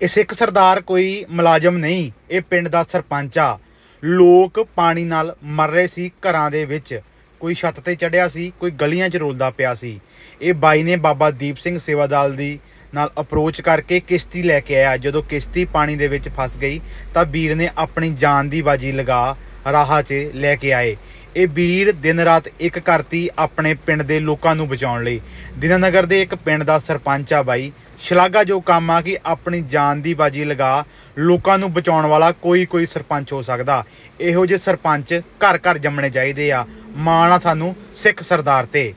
ਇਹ ਸਿੱਖ ਸਰਦਾਰ ਕੋਈ ਮੁਲਾਜ਼ਮ ਨਹੀਂ, ਇਹ ਪਿੰਡ ਦਾ ਸਰਪੰਚ ਆ। ਲੋਕ ਪਾਣੀ ਨਾਲ ਮਰ ਰਹੇ ਸੀ ਘਰਾਂ ਦੇ ਵਿੱਚ, ਕੋਈ ਛੱਤ ਤੇ ਚੜਿਆ ਸੀ, ਕੋਈ ਗਲੀਆਂ 'ਚ ਰੋਲਦਾ ਪਿਆ ਸੀ। ਇਹ ਬਾਈ ਨੇ ਬਾਬਾ ਦੀਪ ਸਿੰਘ ਸੇਵਾਦਾਲ ਦੀ ਨਾਲ ਅਪਰੋਚ ਕਰਕੇ ਕਿਸ਼ਤੀ ਲੈ ਕੇ ਆਇਆ। ਜਦੋਂ ਕਿਸ਼ਤੀ ਪਾਣੀ ਦੇ ਵਿੱਚ ਫਸ ਗਈ ਤਾਂ ਵੀਰ ਨੇ ਆਪਣੀ ਜਾਨ ਦੀ ਬਾਜੀ ਲਗਾ ਰਾਹ 'ਚ ਲੈ ਕੇ ਆਏ। ਇਹ ਵੀਰ ਦਿਨ ਰਾਤ ਇੱਕ ਕਰਤੀ ਆਪਣੇ ਪਿੰਡ ਦੇ ਲੋਕਾਂ ਨੂੰ ਬਚਾਉਣ ਲਈ। ਦੀਨਾਨਗਰ ਦੇ ਇੱਕ ਪਿੰਡ ਦਾ ਸਰਪੰਚ ਆ ਬਾਈ, ਸ਼ਲਾਘਾ ਜੋ ਕੰਮ ਆ ਕਿ ਆਪਣੀ ਜਾਨ ਦੀ ਬਾਜੀ ਲਗਾ ਲੋਕਾਂ ਨੂੰ ਬਚਾਉਣ ਵਾਲਾ ਕੋਈ ਸਰਪੰਚ ਹੋ ਸਕਦਾ। ਇਹੋ ਜਿਹੇ ਸਰਪੰਚ ਘਰ ਘਰ ਜੰਮਣੇ ਚਾਹੀਦੇ ਆ। ਮਾਣ ਆ ਸਾਨੂੰ ਸਿੱਖ ਸਰਦਾਰ ਤੇ।